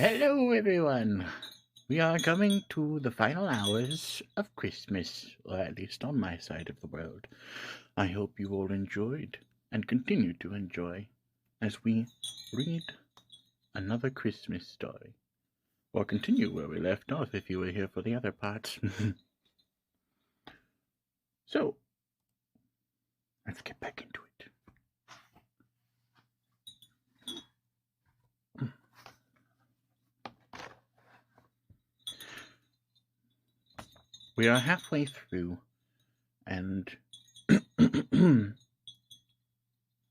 Hello, everyone. We are coming to the final hours of Christmas, or at least on my side of the world. I hope you all enjoyed and continue to enjoy as we read another Christmas story, or continue where we left off if you were here for the other parts. So, let's get back into it. We are halfway through, and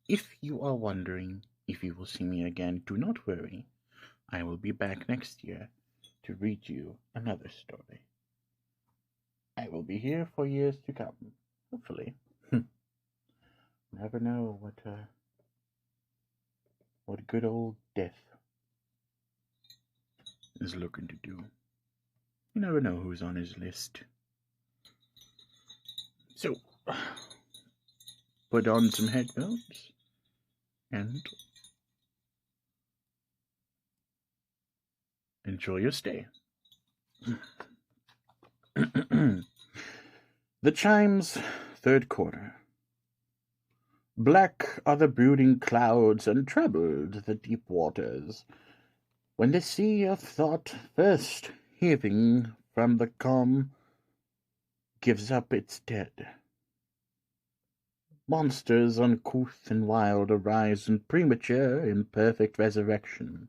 if you are wondering if you will see me again, do not worry. I will be back next year to read you another story. I will be here for years to come, hopefully. Never know what good old death is looking to do. You never know who's on his list. So, put on some headphones and enjoy your stay. The Chimes, third quarter. Black are the brooding clouds and troubled the deep waters, when the sea of thought, first heaving from the calm, gives up its dead. Monsters uncouth and wild arise in premature, imperfect resurrection.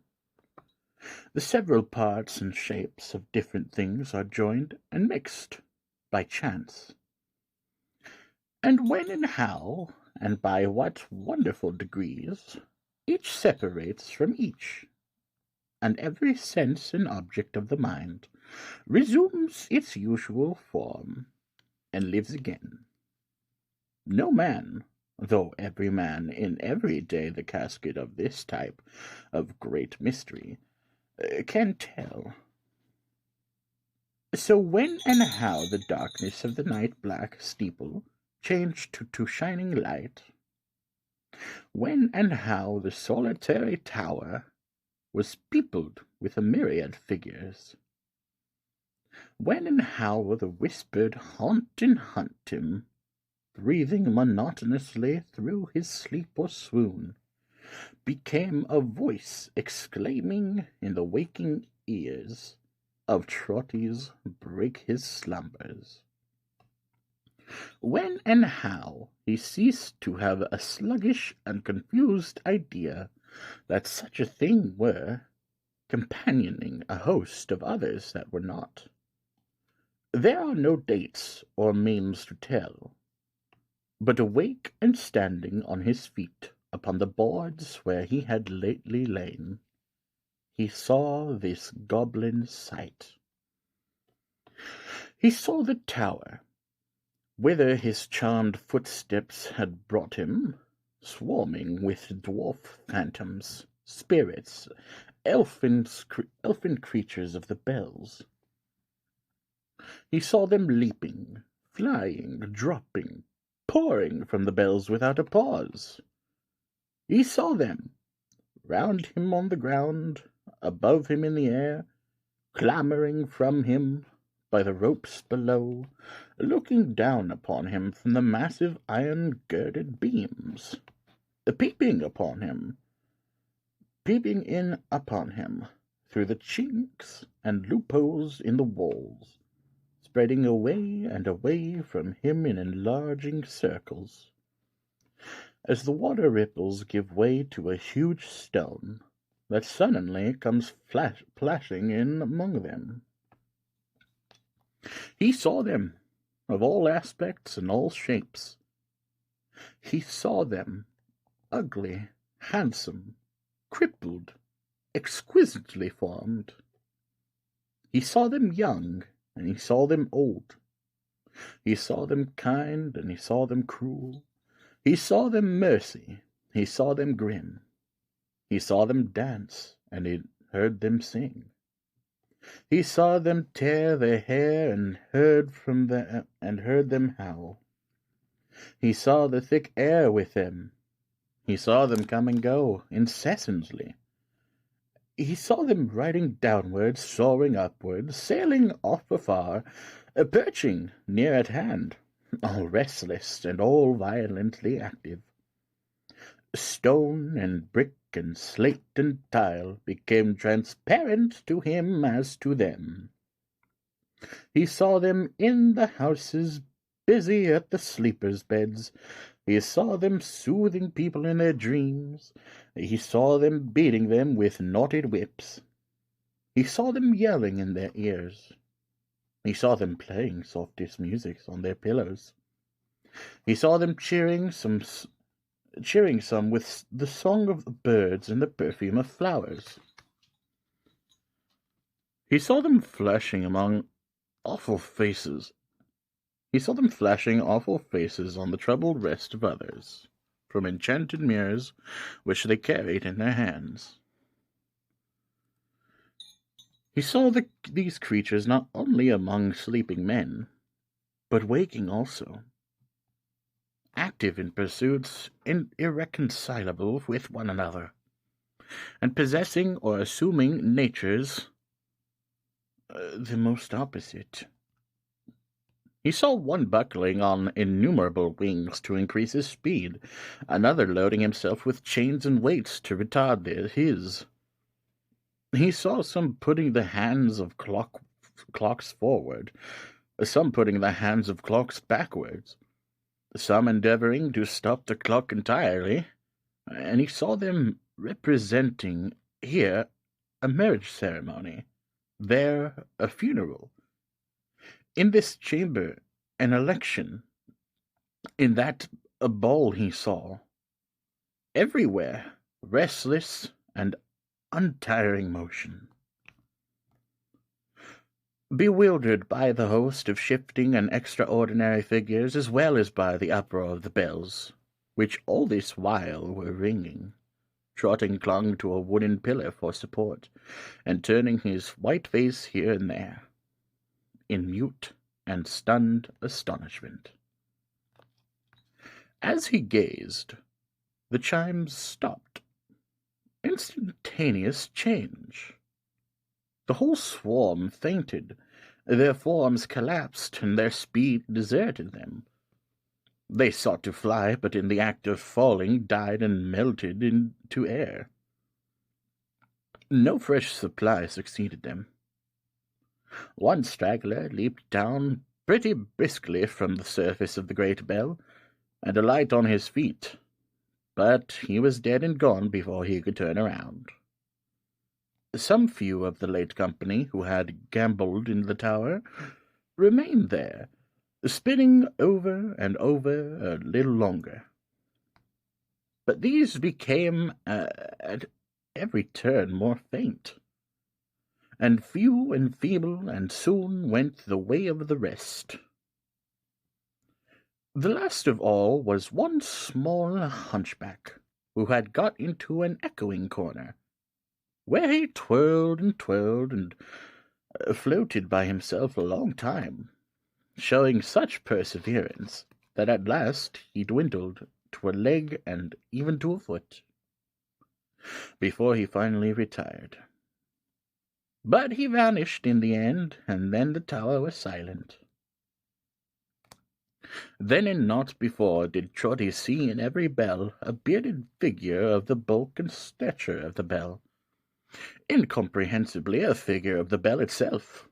The several parts and shapes of different things are joined and mixed by chance. And when and how, and by what wonderful degrees, each separates from each, and every sense and object of the mind resumes its usual form, and lives again. No man, though every man in every day the casket of this type of great mystery, can tell. So when and how the darkness of the night-black steeple changed to shining light, when and how the solitary tower was peopled with a myriad figures, when and how the whispered haunting hunt him, breathing monotonously through his sleep or swoon, became a voice exclaiming in the waking ears of Trotty's break his slumbers. When and how he ceased to have a sluggish and confused idea that such a thing were, companioning a host of others that were not. There are no dates or means to tell, but awake and standing on his feet upon the boards where he had lately lain, he saw this goblin sight. He saw the tower, whither his charmed footsteps had brought him, swarming with dwarf phantoms, spirits, elfin creatures of the bells. He saw them leaping, flying, dropping, pouring from the bells without a pause. He saw them, round him on the ground, above him in the air, clamouring from him by the ropes below, looking down upon him from the massive iron-girded beams, peeping in upon him through the chinks and loopholes in the walls, spreading away and away from him in enlarging circles, as the water ripples give way to a huge stone that suddenly comes flashing in among them. He saw them, of all aspects and all shapes. He saw them, ugly, handsome, crippled, exquisitely formed. He saw them young, and he saw them old. He saw them kind, and he saw them cruel. He saw them mercy, he saw them grim. He saw them dance, and he heard them sing. He saw them tear their hair, and heard them howl. He saw the thick air with them. He saw them come and go incessantly. He saw them riding downwards, soaring upwards, sailing off afar, perching near at hand, all restless and all violently active. Stone and brick and slate and tile became transparent to him as to them. He saw them in the houses, busy at the sleepers' beds. He saw them soothing people in their dreams. He saw them beating them with knotted whips. He saw them yelling in their ears. He saw them playing softest music on their pillows. He saw them cheering some with the song of the birds and the perfume of flowers. He saw them flashing among awful faces. He saw them flashing awful faces on the troubled rest of others, from enchanted mirrors which they carried in their hands. He saw these creatures not only among sleeping men, but waking also, active in pursuits irreconcilable with one another, and possessing or assuming natures the most opposite. He saw one buckling on innumerable wings to increase his speed, another loading himself with chains and weights to retard his. He saw some putting the hands of clocks forward, some putting the hands of clocks backwards, some endeavoring to stop the clock entirely, and he saw them representing here a marriage ceremony, there a funeral, in this chamber an election, in that a ball he saw, everywhere restless and untiring motion. Bewildered by the host of shifting and extraordinary figures, as well as by the uproar of the bells, which all this while were ringing, Trotting clung to a wooden pillar for support, and turning his white face here and there, in mute and stunned astonishment. As he gazed, the chimes stopped. Instantaneous change. The whole swarm fainted, their forms collapsed, and their speed deserted them. They sought to fly, but in the act of falling died and melted into air. No fresh supply succeeded them. One straggler leaped down pretty briskly from the surface of the great bell, and alight on his feet, but he was dead and gone before he could turn around. Some few of the late company who had gambolled in the tower remained there, spinning over and over a little longer. But these became at every turn more faint, and few and feeble, and soon went the way of the rest. The last of all was one small hunchback, who had got into an echoing corner, where he twirled and floated by himself a long time, showing such perseverance that at last he dwindled to a leg and even to a foot, before he finally retired. But he vanished in the end, and then the tower was silent. Then and not before did Trotty see in every bell a bearded figure of the bulk and stature of the bell, incomprehensibly a figure of the bell itself,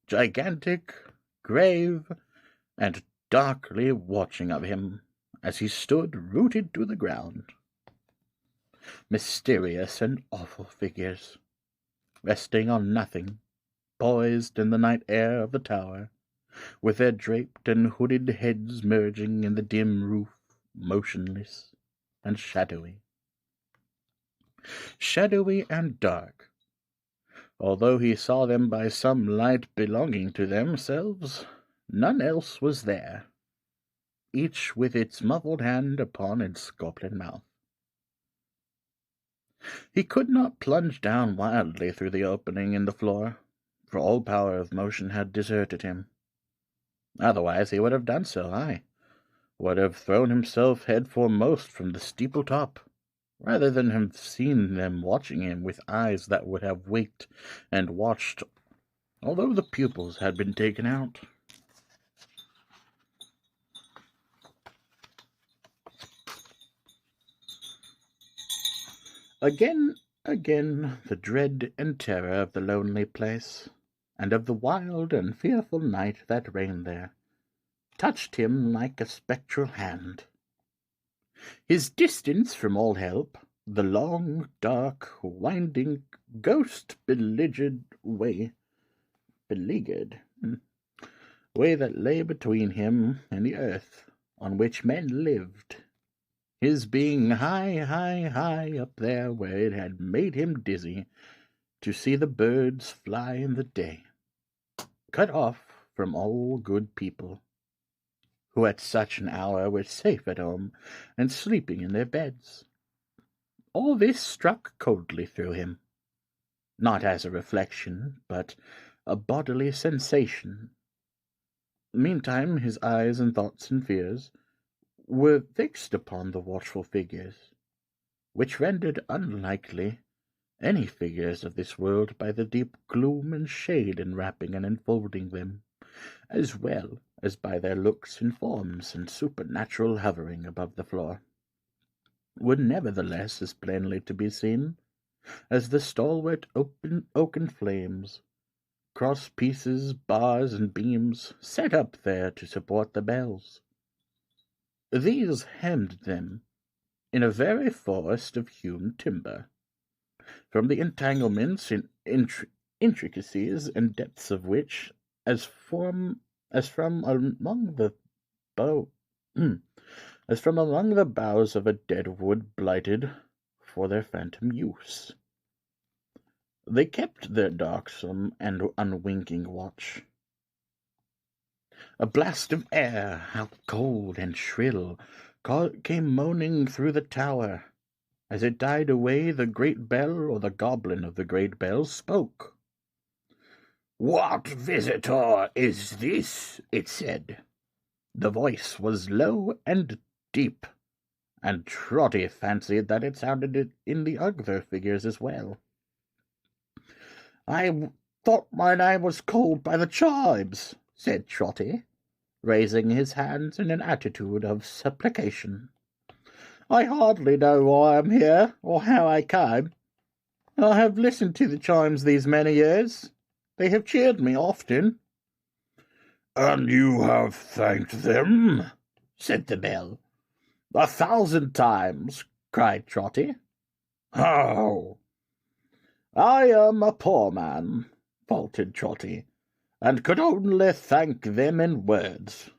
gigantic, grave, and darkly watching of him as he stood rooted to the ground. Mysterious and awful figures, resting on nothing, poised in the night air of the tower, with their draped and hooded heads merging in the dim roof, motionless and shadowy. Shadowy and dark, although he saw them by some light belonging to themselves, none else was there, each with its muffled hand upon its goblin mouth. He could not plunge down wildly through the opening in the floor, for all power of motion had deserted him. Otherwise he would have done so, would have thrown himself head foremost from the steeple top, rather than have seen them watching him with eyes that would have waked and watched, although the pupils had been taken out. Again, the dread and terror of the lonely place, and of the wild and fearful night that reigned there, touched him like a spectral hand. His distance from all help, the long, dark, winding, ghost-beleaguered way that lay between him and the earth on which men lived, his being high up there where it had made him dizzy to see the birds fly in the day, cut off from all good people, who at such an hour were safe at home and sleeping in their beds. All this struck coldly through him, not as a reflection, but a bodily sensation. Meantime his eyes and thoughts and fears were fixed upon the watchful figures, which rendered unlikely any figures of this world by the deep gloom and shade enwrapping and enfolding them, as well as by their looks and forms and supernatural hovering above the floor, were nevertheless as plainly to be seen as the stalwart oaken flames, cross pieces, bars, and beams set up there to support the bells. These hemmed them in a very forest of hewn timber, from the entanglements and intricacies and depths of which, as from among the boughs of a dead wood blighted for their phantom use, they kept their darksome and unwinking watch. A blast of air, how cold and shrill, came moaning through the tower. As it died away, the great bell, or the goblin of the great bell, spoke. "What visitor is this?" it said. The voice was low and deep, and Trotty fancied that it sounded in the other figures as well. "I thought my name was called by the Chimes," said Trotty, raising his hands in an attitude of supplication. "I hardly know why I am here, or how I came. I have listened to the chimes these many years. They have cheered me often." "And you have thanked them?" said the bell. "1,000 times," cried Trotty. "How?" "I am a poor man," faltered Trotty, "and could only thank them in words."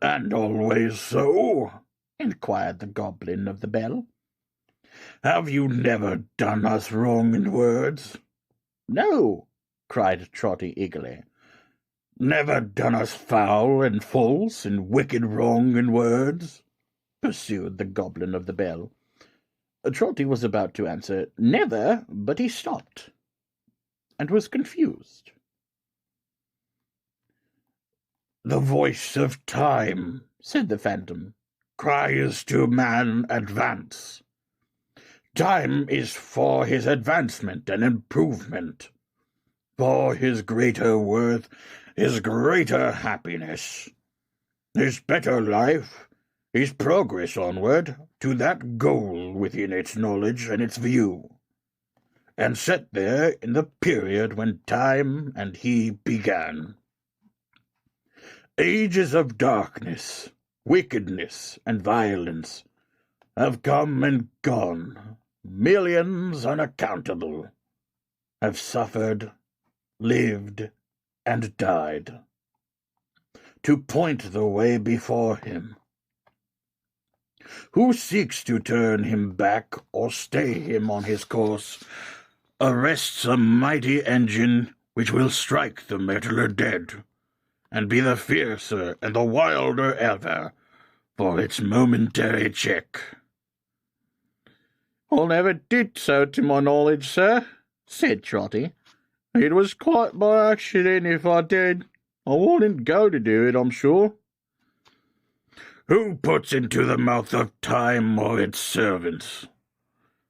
"And always so?" inquired the goblin of the bell. "Have you never done us wrong in words?" "No," cried Trotty eagerly. "Never done us foul and false and wicked wrong in words?" pursued the goblin of the bell. Trotty was about to answer "Never," but he stopped, and was confused. "The voice of time," said the phantom, "cries to man advance. Time is for his advancement and improvement, for his greater worth, his greater happiness, his better life, his progress onward to that goal within its knowledge and its view, and set there in the period when time and he began. Ages of darkness, wickedness, and violence have come and gone, millions unaccountable, have suffered, lived, and died, to point the way before him. Who seeks to turn him back or stay him on his course arrests a mighty engine which will strike the murderer dead, and be the fiercer and the wilder ever for its momentary check." "I never did so to my knowledge, sir," said Trotty. "It was quite by accident if I did. I wouldn't go to do it, I'm sure." "Who puts into the mouth of time or its servants?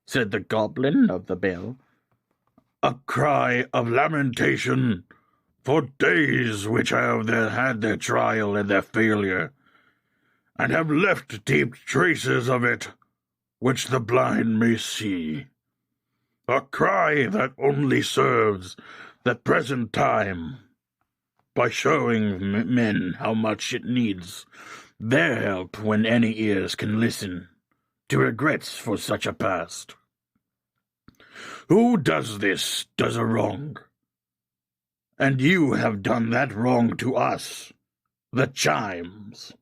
said the goblin of the bell. "A cry of lamentation for days which have had their trial and their failure, and have left deep traces of it which the blind may see. A cry that only serves the present time by showing men how much it needs their help when any ears can listen to regrets for such a past. Who does this does a wrong, and you have done that wrong to us, the Chimes."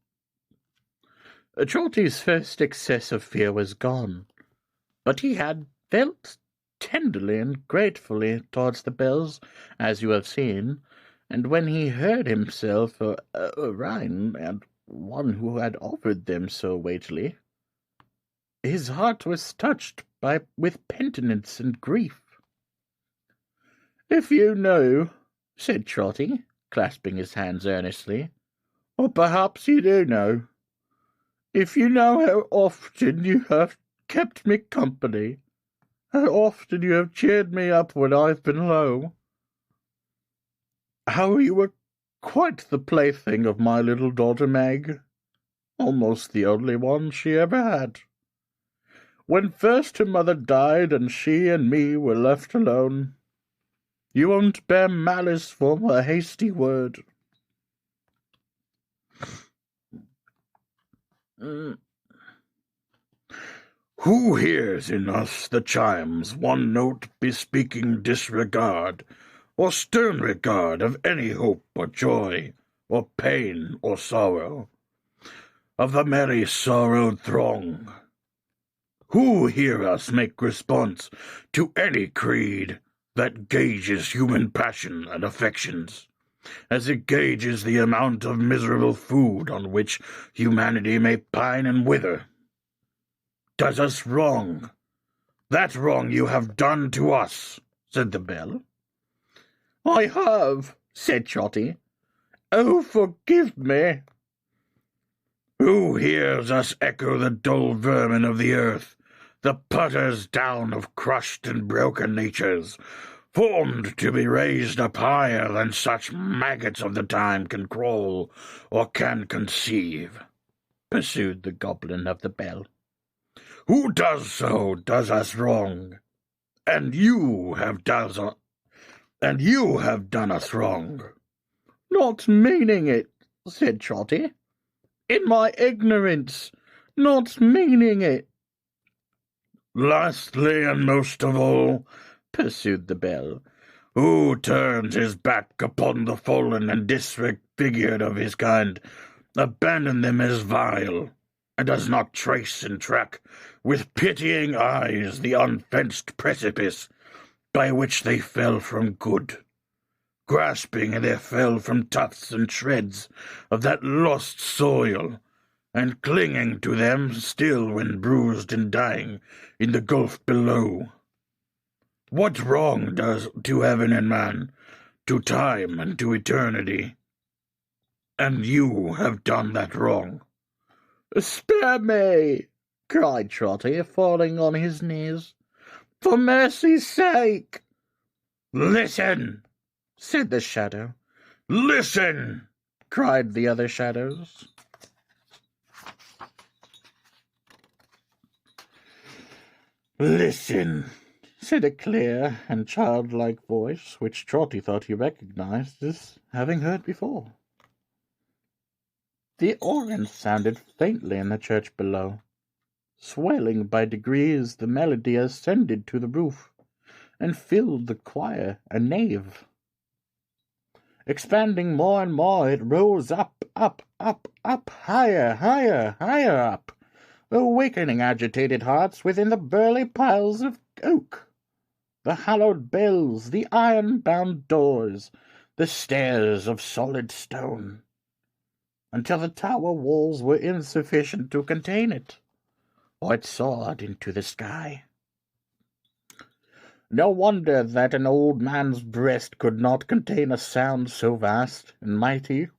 Trollty's first excess of fear was gone, but he had felt tenderly and gratefully towards the bells, as you have seen, and when he heard himself a rhyme and one who had offered them so weightily, his heart was touched with penitence and grief. "If you know," said Trotty, clasping his hands earnestly, "or perhaps you do know, if you know how often you have kept me company, how often you have cheered me up when I've been low, how you were quite the plaything of my little daughter Meg, almost the only one she ever had. When first her mother died and she and me were left alone, you won't bear malice for a hasty word. Who hears in us the chimes one note bespeaking disregard or stern regard of any hope or joy or pain or sorrow of the merry sorrowed throng? Who hear us make response to any creed that gauges human passion and affections, as it gauges the amount of miserable food on which humanity may pine and wither? Does us wrong, that wrong you have done to us," said the bell. "I have," said Trotty. "Oh, forgive me." Who hears us echo the dull vermin of the earth, the putters down of crushed and broken natures, formed to be raised up higher than such maggots of the time can crawl or can conceive?" pursued the goblin of the bell. "Who does so does us wrong, and you have done us wrong." "Not meaning it," said Trotty. "In my ignorance, not meaning it." "Lastly, and most of all," pursued the bell, "who turns his back upon the fallen and disfigured of his kind, abandon them as vile, and does not trace and track with pitying eyes the unfenced precipice by which they fell from good, grasping their fell from tufts and shreds of that lost soil, and clinging to them still when bruised and dying in the gulf below. What wrong does to heaven and man, to time and to eternity? And you have done that wrong." "Spare me!" cried Trotty, falling on his knees. "For mercy's sake!" "Listen!" said the shadow. "Listen!" cried the other shadows. "Listen!" said a clear and childlike voice, which Trotty thought he recognized as having heard before. The organ sounded faintly in the church below. Swelling by degrees, the melody ascended to the roof, and filled the choir and nave. Expanding more and more, it rose up, higher, higher, higher up, awakening agitated hearts within the burly piles of oak, the hallowed bells, the iron-bound doors, the stairs of solid stone, until the tower walls were insufficient to contain it, or it soared into the sky. No wonder that an old man's breast could not contain a sound so vast and mighty.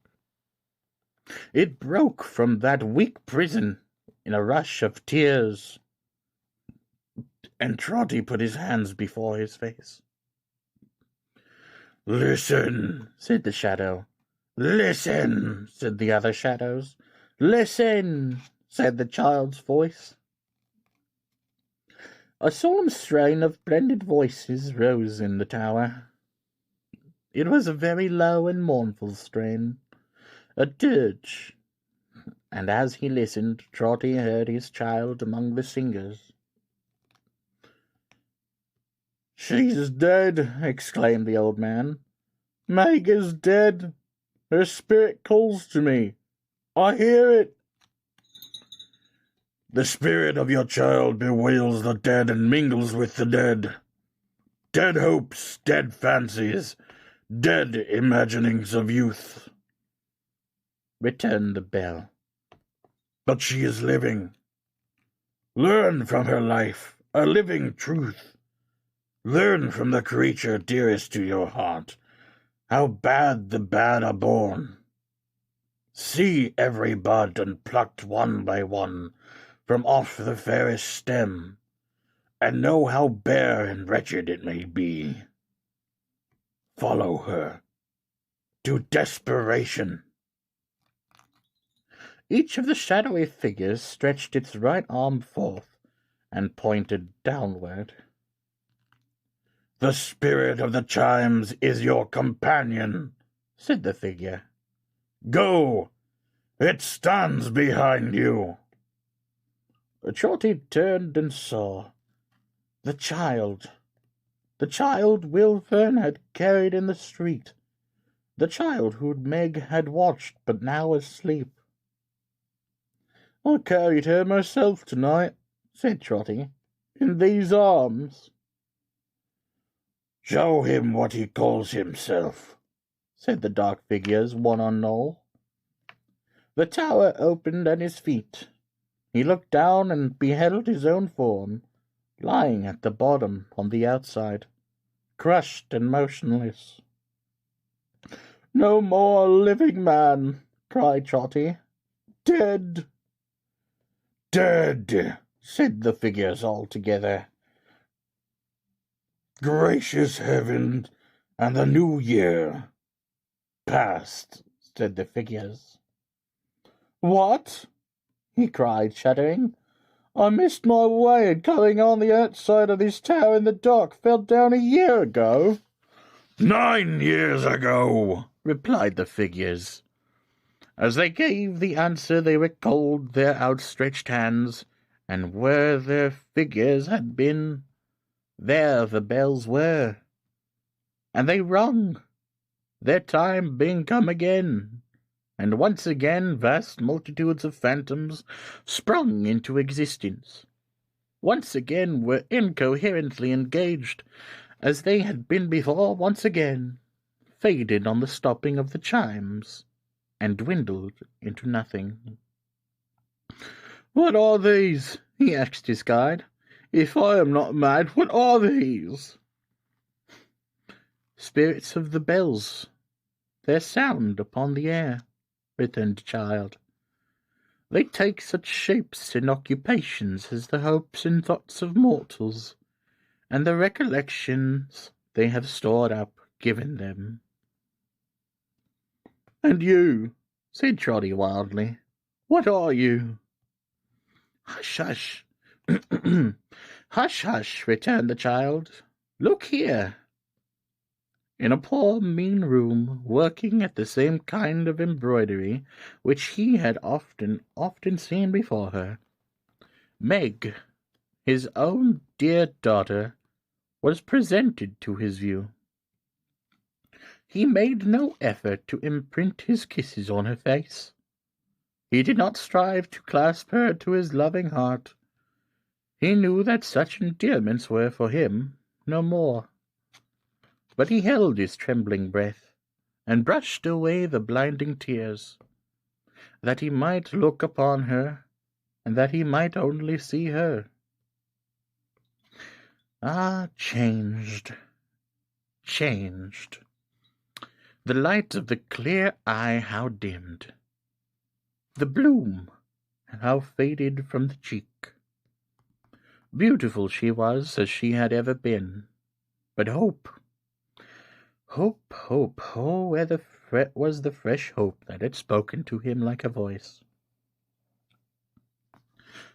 It broke from that weak prison in a rush of tears, And Trotty put his hands before his face. "Listen," said the shadow. "Listen," said the other shadows. "Listen," said the child's voice. A solemn strain of blended voices rose in the tower. It was a very low and mournful strain, a dirge, and as he listened, Trotty heard his child among the singers. "She's dead," exclaimed the old man. "Meg is dead. Her spirit calls to me. I hear it." "The spirit of your child bewails the dead and mingles with the dead. Dead hopes, dead fancies, dead imaginings of youth," returned the bell. "But she is living. Learn from her life a living truth. Learn from the creature dearest to your heart how bad the bad are born. See every bud unplucked one by one from off the fairest stem, and know how bare and wretched it may be. Follow her to desperation." Each of the shadowy figures stretched its right arm forth and pointed downward. "The spirit of the chimes is your companion," said the figure. "Go! It stands behind you." Trotty turned and saw the child Wilfern had carried in the street, the child whom Meg had watched but now asleep. "I carried her myself tonight," said Trotty, "in these arms." "Show him what he calls himself," said the dark figures, one on all. The tower opened at his feet. He looked down and beheld his own form, lying at the bottom on the outside, crushed and motionless. "No more living man," cried Trotty. "Dead." "Dead," said the figures all together. "Gracious heaven, and the new year past," said the figures. "What?" he cried, shuddering. "I missed my way and coming on the outside of this tower in the dark fell down a year ago." 9 years ago," replied the figures. As they gave the answer they recalled their outstretched hands, and where their figures had been, there the bells were, and they rung, their time being come again, and once again vast multitudes of phantoms sprung into existence, once again were incoherently engaged, as they had been before, once again faded on the stopping of the chimes, and dwindled into nothing. "What are these?" he asked his guide. "If I am not mad, what are these?" "Spirits of the bells, their sound upon the air," returned the child. "They take such shapes and occupations as the hopes and thoughts of mortals, and the recollections they have stored up, given them." "And you," said Trotty wildly, "what are you?" "Hush, hush." "Hush, hush," returned the child. "Look here." In a poor, mean room, working at the same kind of embroidery which he had often seen before her, Meg, his own dear daughter, was presented to his view. He made no effort to imprint his kisses on her face. He did not strive to clasp her to his loving heart. He knew that such endearments were for him no more. But he held his trembling breath, and brushed away the blinding tears, that he might look upon her, and that he might only see her. Ah, changed, changed. The light of the clear eye how dimmed, the bloom how faded from the cheek. Beautiful she was as she had ever been. But hope, hope, oh, where was the fresh hope that had spoken to him like a voice.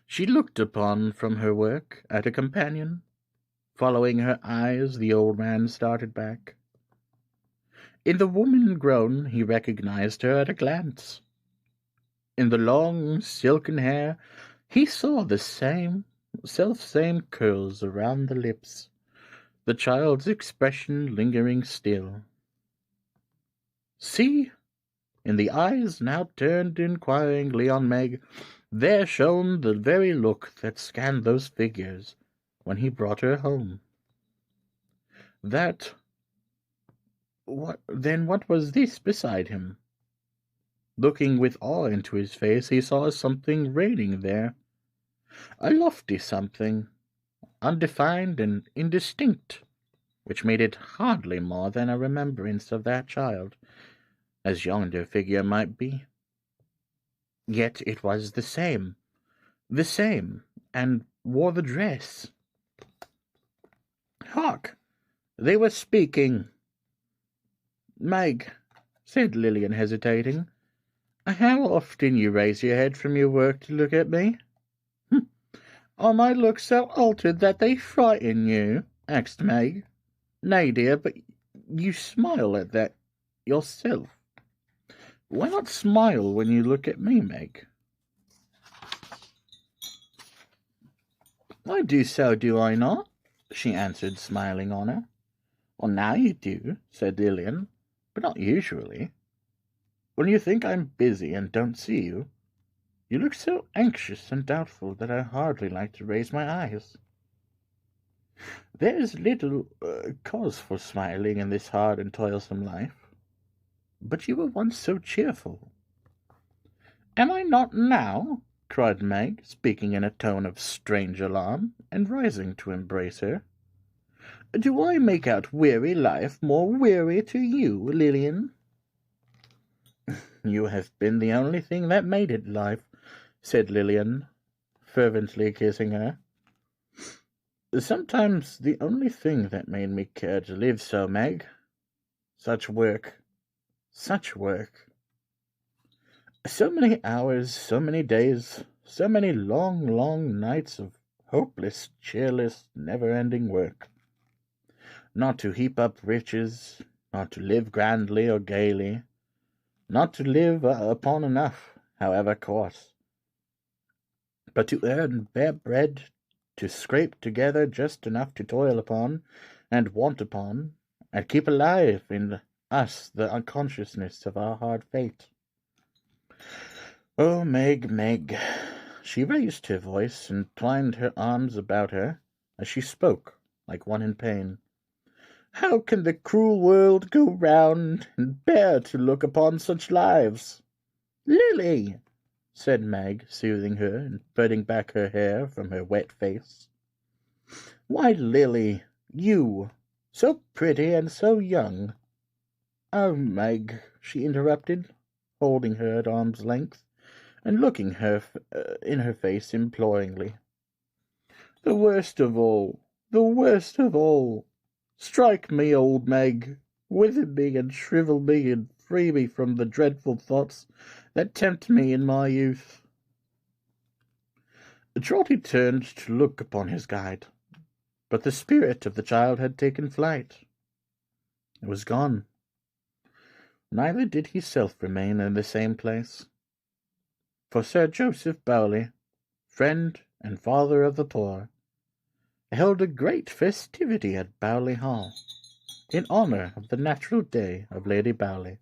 She looked upon from her work at a companion. Following her eyes, the old man started back. In the woman grown, he recognized her at a glance. In the long, silken hair, he saw the self-same curls around the lips, the child's expression lingering still. See! In the eyes now turned inquiringly on Meg, there shone the very look that scanned those figures when he brought her home. What was this beside him? Looking with awe into his face, he saw something reigning there. A lofty something, undefined and indistinct, which made it hardly more than a remembrance of that child, as yonder figure might be. Yet it was the same, and wore the dress. Hark! They were speaking. Meg, said Lillian, hesitating, how often you raise your head from your work to look at me? Are my looks so altered that they frighten you? Asked Meg. Nay, dear, but you smile at that yourself. Why not smile when you look at me, Meg? I do so, do I not? She answered, smiling on her. Well, now you do, said Lillian, but not usually. When you think I'm busy and don't see you, you look so anxious and doubtful that I hardly like to raise my eyes. There is little cause for smiling in this hard and toilsome life. But you were once so cheerful. Am I not now? Cried Meg, speaking in a tone of strange alarm, and rising to embrace her. Do I make out weary life more weary to you, Lillian? You have been the only thing that made it life, said Lillian, fervently kissing her. Sometimes the only thing that made me care to live so, Meg. Such work. So many hours, so many days, so many long, long nights of hopeless, cheerless, never-ending work. Not to heap up riches, not to live grandly or gaily, not to live upon enough, however coarse, but to earn bare bread, to scrape together just enough to toil upon, and want upon, and keep alive in us the unconsciousness of our hard fate. Oh, Meg, she raised her voice and twined her arms about her as she spoke, like one in pain. How can the cruel world go round and bear to look upon such lives? Lily, said Meg, soothing her and putting back her hair from her wet face. Why, Lily, you, so pretty and so young. Oh, Meg, she interrupted, holding her at arm's length and looking her in her face imploringly. The worst of all. Strike me, old Meg, wither me and shrivel me and free me from the dreadful thoughts that tempt me in my youth. Trotty turned to look upon his guide, but the spirit of the child had taken flight. It was gone. Neither did he self remain in the same place. For Sir Joseph Bowley, friend and father of the poor, held a great festivity at Bowley Hall, in honour of the natural day of Lady Bowley.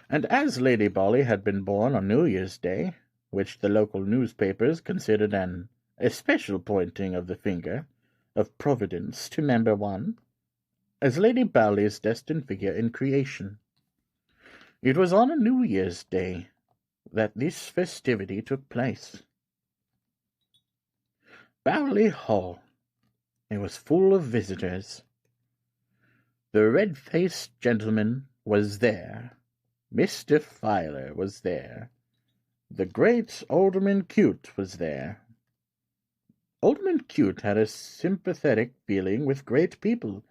And as Lady Bowley had been born on New Year's Day, which the local newspapers considered an especial pointing of the finger of Providence to number one, as Lady Bowley's destined figure in creation, it was on a New Year's Day that this festivity took place. Bowley Hall. It was full of visitors. The red-faced gentleman was there. Mr. Filer was there. The great Alderman Cute was there. Alderman Cute had a sympathetic feeling with great people,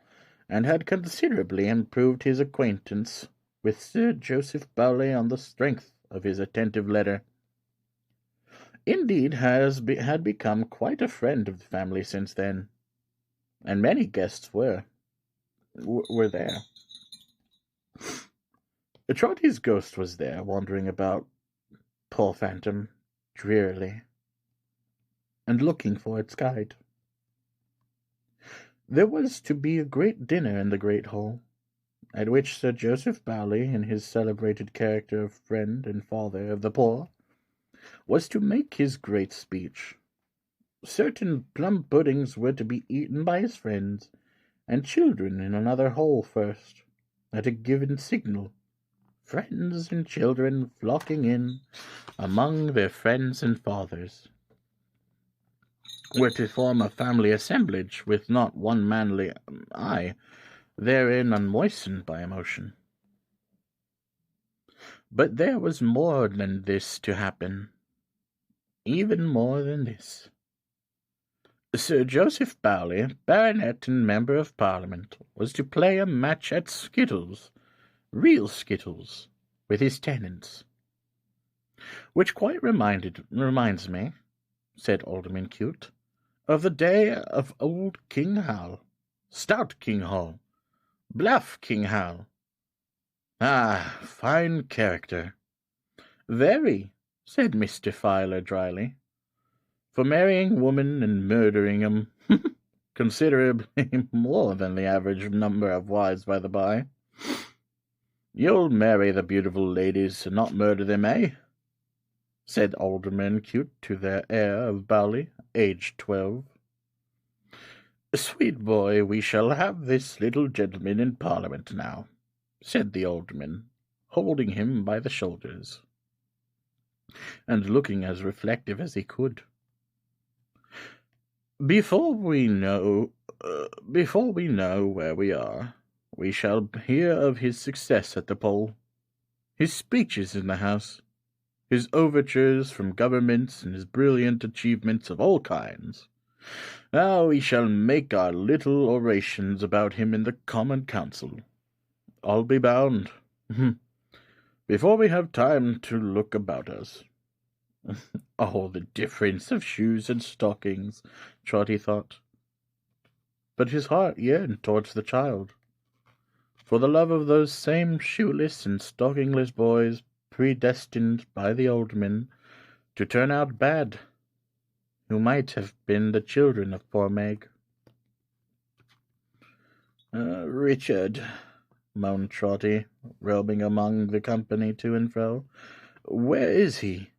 and had considerably improved his acquaintance with Sir Joseph Bowley on the strength of his attentive letter. Indeed, had become quite a friend of the family since then, and many guests were there. Trotty's ghost was there, wandering about, poor phantom, drearily, and looking for its guide. There was to be a great dinner in the great hall, at which Sir Joseph Bowley, in his celebrated character of friend and father of the poor, was to make his great speech. Certain plum puddings were to be eaten by his friends and children in another hall first, at a given signal, friends and children flocking in among their friends and fathers, were to form a family assemblage with not one manly eye therein unmoistened by emotion. But there was more than this to happen, even more than this. Sir Joseph Bowley, baronet and member of Parliament, was to play a match at skittles, real skittles, with his tenants. Which quite reminds me, said Alderman Cute, of the day of old King Hal, stout King Hal, bluff King Hal. Ah, fine character. Very, said Mr. Filer dryly, for marrying women and murdering 'em. Considerably more than the average number of wives, by the by. You'll marry the beautiful ladies and not murder them, eh? Said Alderman Cute to the heir of Bowley, aged 12. Sweet boy, we shall have this little gentleman in Parliament now, said the alderman, holding him by the shoulders, and looking as reflective as he could. Before we know where we are, we shall hear of his success at the poll, his speeches in the House, his overtures from governments, and his brilliant achievements of all kinds. Now we shall make our little orations about him in the Common Council. I'll be bound, before we have time to look about us. Oh, the difference of shoes and stockings, Trotty thought. But his heart yearned towards the child, for the love of those same shoeless and stockingless boys predestined by the alderman to turn out bad, who might have been the children of poor Meg. Richard, moaned Trotty, roaming among the company to and fro. Where is he?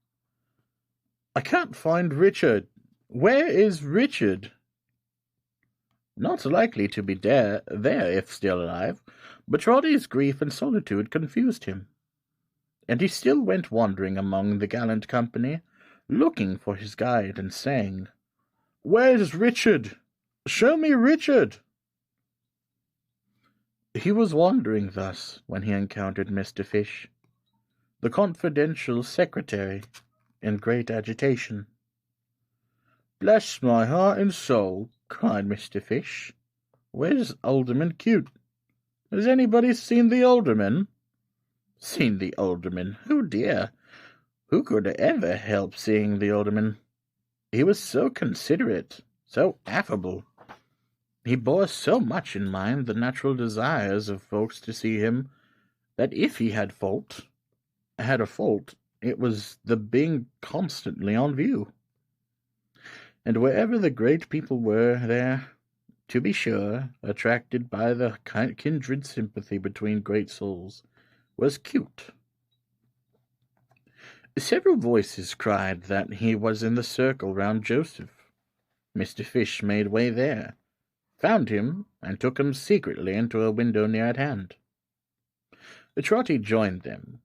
I can't find Richard. Where is Richard? Not likely to be there if still alive, but Trotty's grief and solitude confused him, and he still went wandering among the gallant company, looking for his guide and saying, Where's Richard? Show me Richard! He was wandering thus when he encountered Mr. Fish, the confidential secretary, in great agitation. Bless my heart and soul, cried Mr. Fish. Where's Alderman Cute? Has anybody seen the alderman? Seen the alderman? Oh dear! Who could ever help seeing the alderman? He was so considerate, so affable. He bore so much in mind the natural desires of folks to see him, that if he had a fault, it was the being constantly on view. And wherever the great people were there, to be sure, attracted by the kindred sympathy between great souls, was Cute. Several voices cried that he was in the circle round Joseph. Mr. Fish made way there, found him, and took him secretly into a window near at hand. Trotty joined them,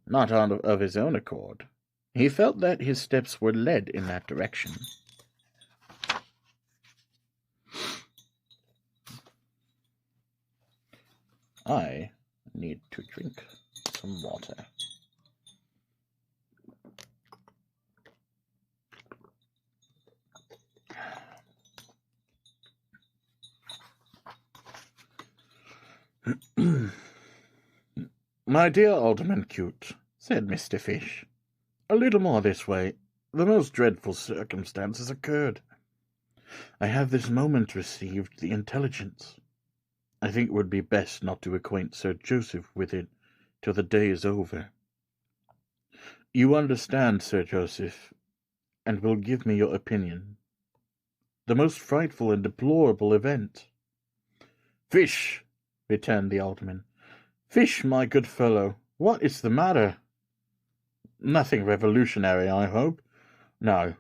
not of his own accord. He felt that his steps were led in that direction. I need to drink some water. My dear Alderman Cute, said Mr. Fish, a little more this way. The most dreadful circumstances occurred. I have this moment received the intelligence. I think it would be best not to acquaint Sir Joseph with it till the day is over. You understand, Sir Joseph, and will give me your opinion. The most frightful and deplorable event. Fish, returned the Alderman. Fish, my good fellow, what is the matter? Nothing revolutionary, I hope. No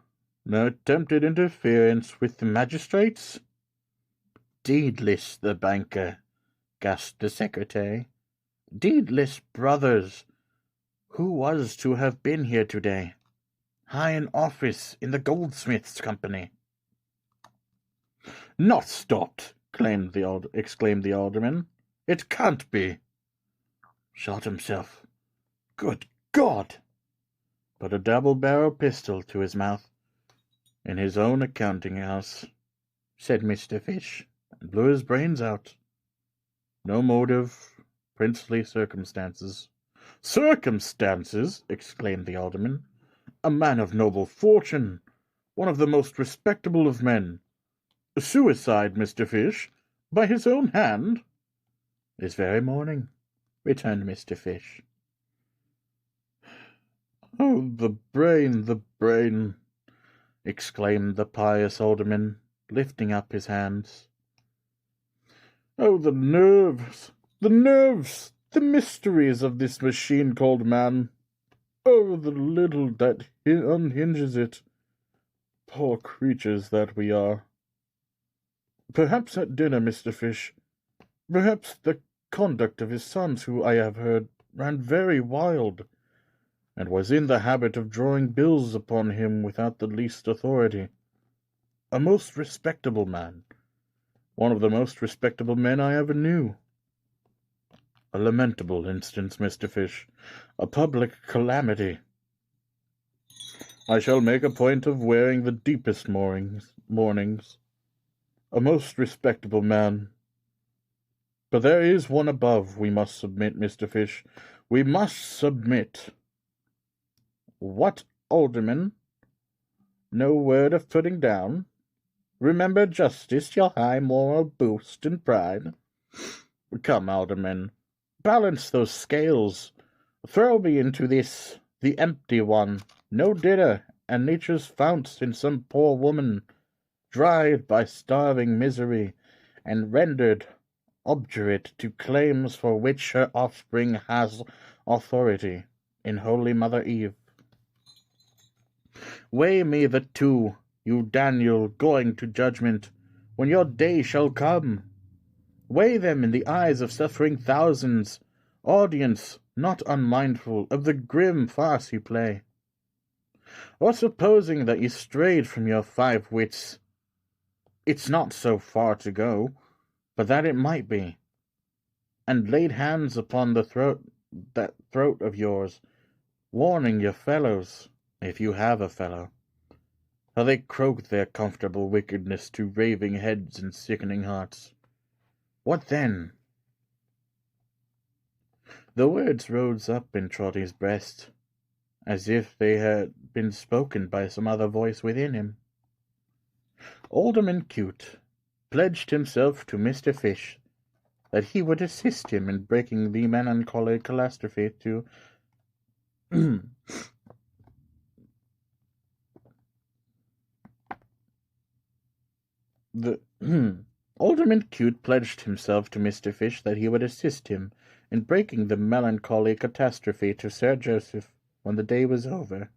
attempted interference with the magistrates? Deedless the banker, gasped the secretary. Deedless brothers, who was to have been here today? High in office in the goldsmiths' company. Not stopped, exclaimed the alderman. It can't be. Shot himself. Good God! Put a double-barrel pistol to his mouth. In his own accounting-house, said Mr. Fish, and blew his brains out. No motive, princely circumstances. Circumstances! Exclaimed the alderman. A man of noble fortune, one of the most respectable of men. Suicide, Mr. Fish, by his own hand? This very morning, returned Mr. Fish. Oh, the brain, exclaimed the pious alderman, lifting up his hands. Oh, the nerves, the mysteries of this machine called man. Oh, the little that unhinges it. Poor creatures that we are. Perhaps at dinner, Mr. Fish, perhaps the conduct of his sons, who, I have heard, ran very wild, and was in the habit of drawing bills upon him without the least authority. A most respectable man, one of the most respectable men I ever knew. A lamentable instance, Mr. Fish, a public calamity. I shall make a point of wearing the deepest mournings. A most respectable man. But there is one above we must submit, Mr. Fish. We must submit. What, alderman? No word of putting down? Remember justice, your high moral boast and pride. Come, alderman, balance those scales. Throw me into this, the empty one. No dinner, and nature's founts in some poor woman, dried by starving misery, and rendered obdurate to claims for which her offspring has authority in Holy Mother Eve. Weigh me the two, you Daniel, going to judgment, when your day shall come. Weigh them in the eyes of suffering thousands, audience not unmindful of the grim farce you play. Or supposing that you strayed from your 5 wits, it's not so far to go, but that it might be, and laid hands upon that throat of yours, warning your fellows, if you have a fellow, how they croak their comfortable wickedness to raving heads and sickening hearts. What then? The words rose up in Trotty's breast, as if they had been spoken by some other voice within him. Alderman Cute pledged himself to Mr. Fish that he would assist him in breaking the melancholy catastrophe to Alderman Cute pledged himself to Mr. Fish that he would assist him in breaking the melancholy catastrophe to Sir Joseph when the day was over.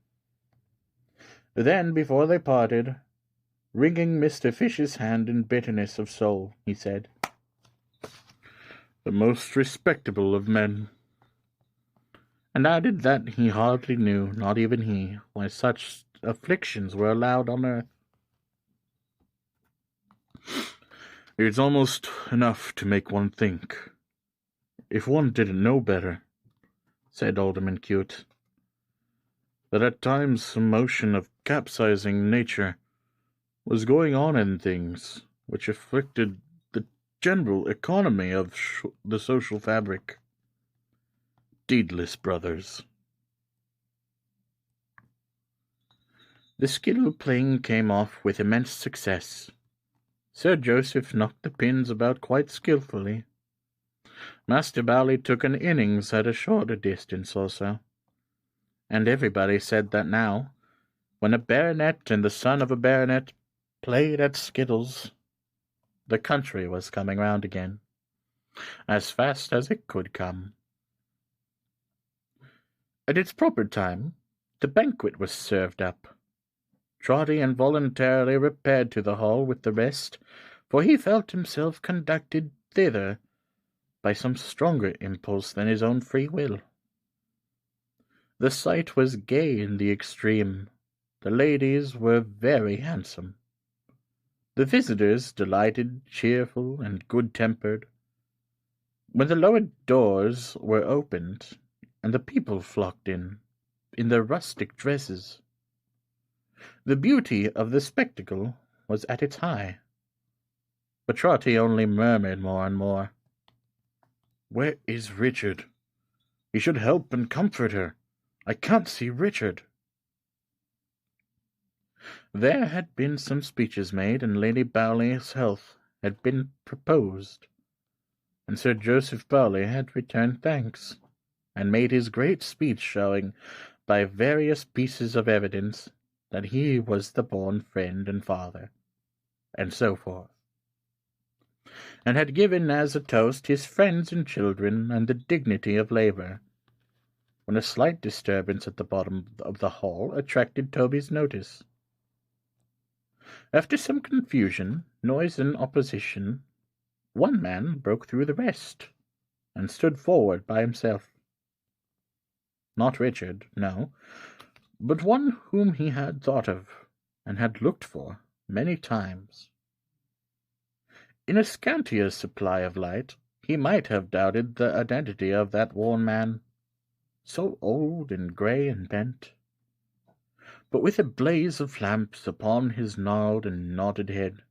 Then, before they parted, wringing Mr. Fish's hand in bitterness of soul, he said, "The most respectable of men," and added that he hardly knew, not even he, why such afflictions were allowed on earth. "It's almost enough to make one think, if one didn't know better," said Alderman Cute, "that at times some motion of capsizing nature was going on in things which afflicted the general economy of the social fabric. Deedless brothers. The skill playing came off with immense success. Sir Joseph knocked the pins about quite skilfully. Master Bowley took an innings at a shorter distance or so, and everybody said that now, when a baronet and the son of a baronet played at skittles, the country was coming round again, as fast as it could come. At its proper time, the banquet was served up. Trotty involuntarily repaired to the hall with the rest, for he felt himself conducted thither by some stronger impulse than his own free will. The sight was gay in the extreme. The ladies were very handsome. The visitors delighted, cheerful, and good-tempered. When the lower doors were opened, and the people flocked in their rustic dresses, the beauty of the spectacle was at its high. But Trotty only murmured more and more, "Where is Richard? He should help and comfort her. I can't see Richard." There had been some speeches made, and Lady Bowley's health had been proposed, and Sir Joseph Bowley had returned thanks, and made his great speech showing, by various pieces of evidence, that he was the born friend and father, and so forth, and had given as a toast his friends and children and the dignity of labour, when a slight disturbance at the bottom of the hall attracted Toby's notice. After some confusion, noise, and opposition, one man broke through the rest, and stood forward by himself. Not Richard, no, but one whom he had thought of, and had looked for, many times. In a scantier supply of light, he might have doubted the identity of that worn man, so old and grey and bent. But with a blaze of lamps upon his gnarled and knotted head,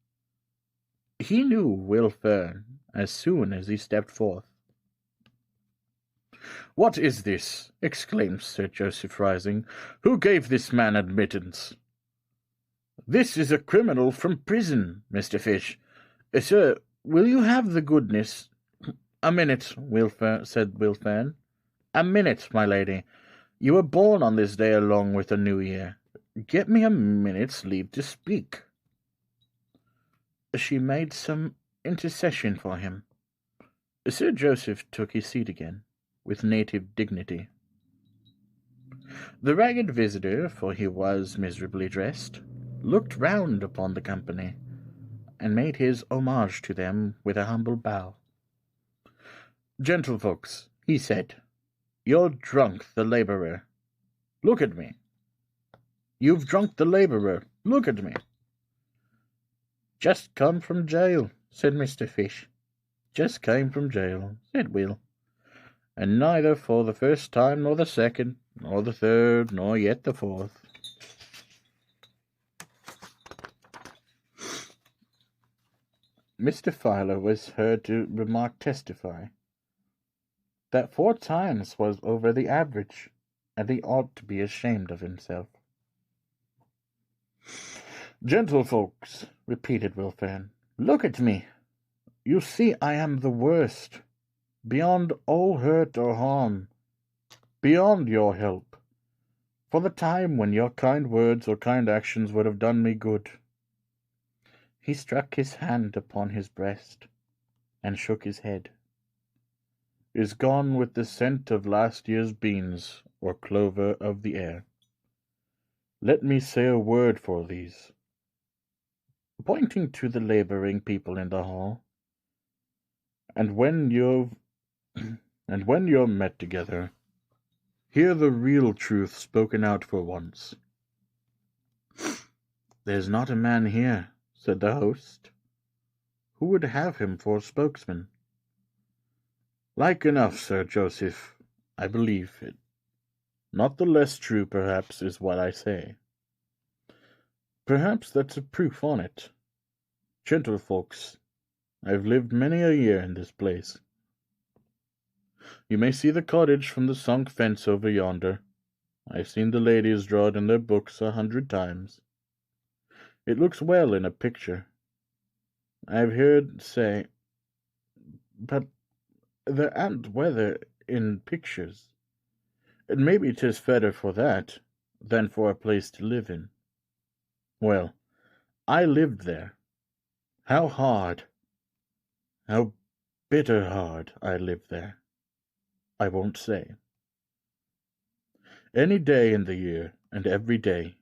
he knew Will Fern as soon as he stepped forth. "What is this?" exclaimed Sir Joseph, rising. "Who gave this man admittance?" "This is a criminal from prison, Mr. Fish. Sir, will you have the goodness—" "A minute," said Will Fern. "A minute, my lady. You were born on this day along with the New Year. Get me a minute's leave to speak." She made some intercession for him. Sir Joseph took his seat again, with native dignity. The ragged visitor, for he was miserably dressed, looked round upon the company, and made his homage to them with a humble bow. "Gentlefolks," he said, "you're drunk the labourer. Look at me. You've drunk the labourer. Look at me." "Just come from jail," said Mr. Fish. "Just came from jail," said Will. "And neither for the first time, nor the second, nor the third, nor yet the fourth." Mr. Filer was heard to testify, that 4 times was over the average, and he ought to be ashamed of himself. "Gentlefolks," repeated Will Fern, "look at me. You see I am the worst, beyond all hurt or harm, beyond your help, for the time when your kind words or kind actions would have done me good." He struck his hand upon his breast, and shook his head. "Is gone with the scent of last year's beans, or clover of the air. Let me say a word for these," pointing to the labouring people in the hall. "And when you're met together, hear the real truth spoken out for once." "There's not a man here," said the host, "who would have him for spokesman." "Like enough, Sir Joseph, I believe it. Not the less true, perhaps, is what I say. Perhaps that's a proof on it. Gentlefolks, I've lived many a year in this place. You may see the cottage from the sunk fence over yonder. I've seen the ladies draw it in their books 100 times. It looks well in a picture. I've heard say, but there ain't weather in pictures, and maybe 'tis better for that than for a place to live in. Well, I lived there. How hard, how bitter hard I lived there, I won't say. Any day in the year, and every day,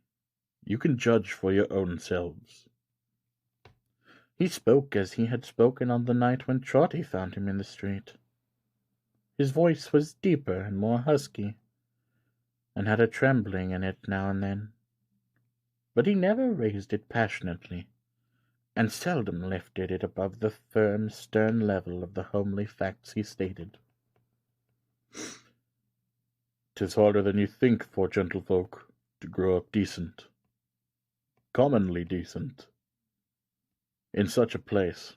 you can judge for your own selves. He spoke as he had spoken on the night when Trotty found him in the street. His voice was deeper and more husky, and had a trembling in it now and then. But he never raised it passionately, and seldom lifted it above the firm, stern level of the homely facts he stated. "'Tis harder than you think for gentlefolk to grow up decent, commonly decent, in such a place.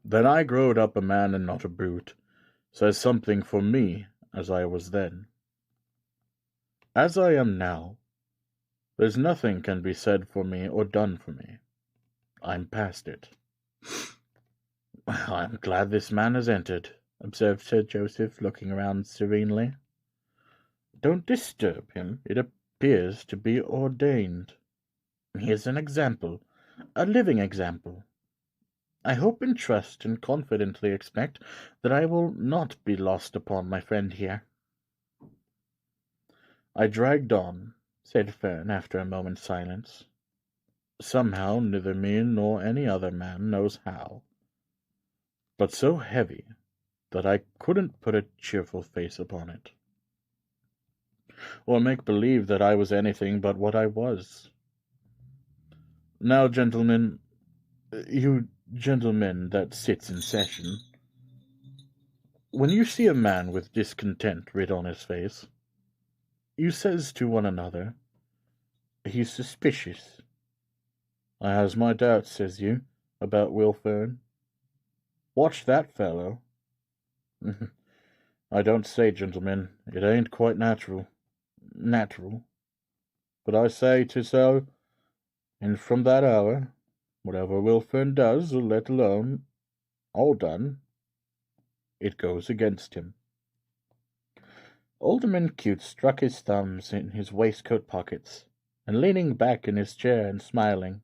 That I growed up a man and not a brute says something for me as I was then. As I am now, there's nothing can be said for me or done for me. I'm past it." "I'm glad this man has entered," observed Sir Joseph, looking round serenely. "Don't disturb him. It appears to be ordained. He is an example, a living example. I hope and trust and confidently expect that I will not be lost upon my friend here." "I dragged on," said Fern, after a moment's silence. "Somehow neither me nor any other man knows how, but so heavy that I couldn't put a cheerful face upon it, or make believe that I was anything but what I was. Now, gentlemen, you gentlemen that sits in session, when you see a man with discontent writ on his face, you says to one another, 'He's suspicious.' I has my doubts, says you, about Will Fern. Watch that fellow. I don't say, gentlemen, it ain't quite natural, but I say 'tis so, and from that hour, whatever Will Fern does, or let alone, or done, it goes against him." Alderman Cute struck his thumbs in his waistcoat pockets, and leaning back in his chair and smiling,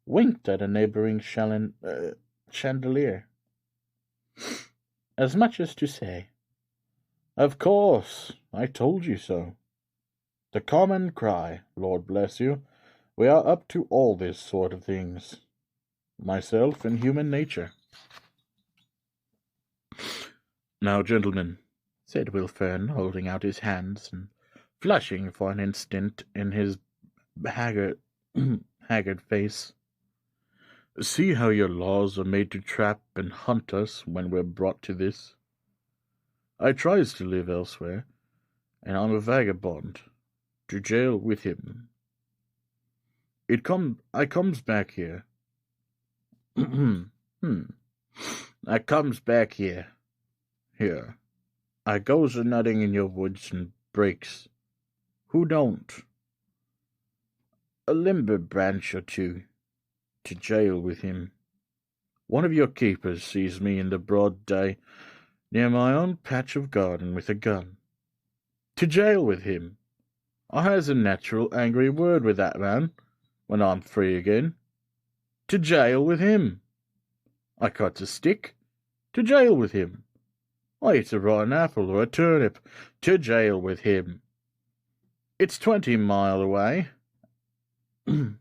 winked at a neighbouring chandelier, as much as to say, "Of course, I told you so. The common cry, Lord bless you, we are up to all this sort of things, myself and human nature." "Now, gentlemen," said Will Fern, holding out his hands and flushing for an instant in his haggard face, "see how your laws are made to trap and hunt us when we're brought to this. I tries to live elsewhere, and I'm a vagabond, to jail with him. I comes back here. I comes back here. I goes a nutting in your woods and breaks. Who don't? A limber branch or two, to jail with him. One of your keepers sees me in the broad day, near my own patch of garden with a gun. To jail with him. I has a natural angry word with that man, when I'm free again. To jail with him. I cuts a stick. To jail with him. I eats a rotten apple or a turnip. To jail with him. It's 20 mile away. And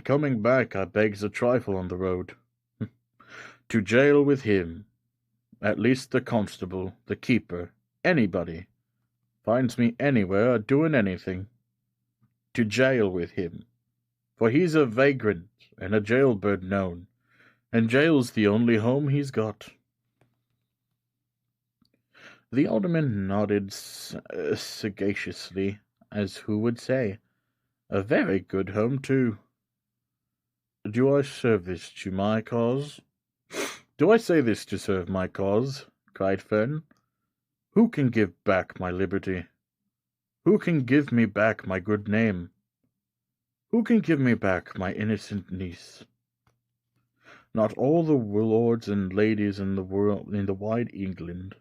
coming back I begs a trifle on the road. To jail with him. At least the constable, the keeper, anybody, finds me anywhere a doing anything. To jail with him. For he's a vagrant and a jailbird known, and jail's the only home he's got." The alderman nodded sagaciously, as who would say, "A very good home, too." Do I serve this to my cause? Do I say this to serve my cause? Cried Fern. Who can give back my liberty? Who can give me back my good name? Who can give me back my innocent niece? Not all the lords and ladies in the world, in the wide England.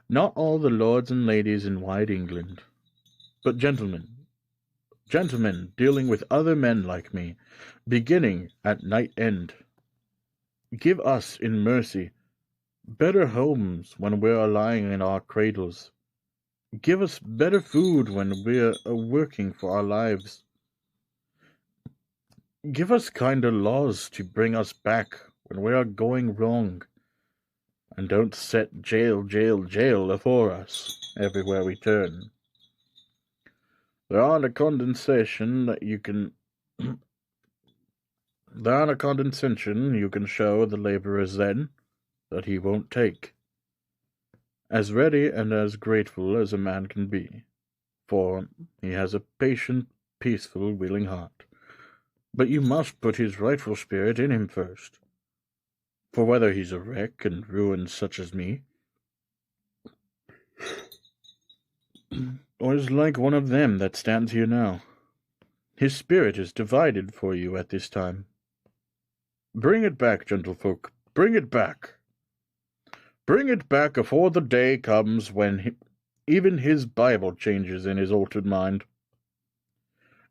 Not all the lords and ladies in wide England, but gentlemen, dealing with other men like me, beginning at night end. Give us, in mercy, better homes when we are lying in our cradles. Give us better food when we are working for our lives. Give us kinder laws to bring us back when we are going wrong, and don't set jail, jail, jail afore us everywhere we turn. There aren't a condescension that you can there aren't a condescension you can show the laborers then that he won't take. As ready and as grateful as a man can be, for he has a patient, peaceful, willing heart. But you must put his rightful spirit in him first. For whether he's a wreck and ruin such as me, or is like one of them that stands here now, his spirit is divided for you at this time. Bring it back, gentlefolk, bring it back. Bring it back afore the day comes when even his Bible changes in his altered mind,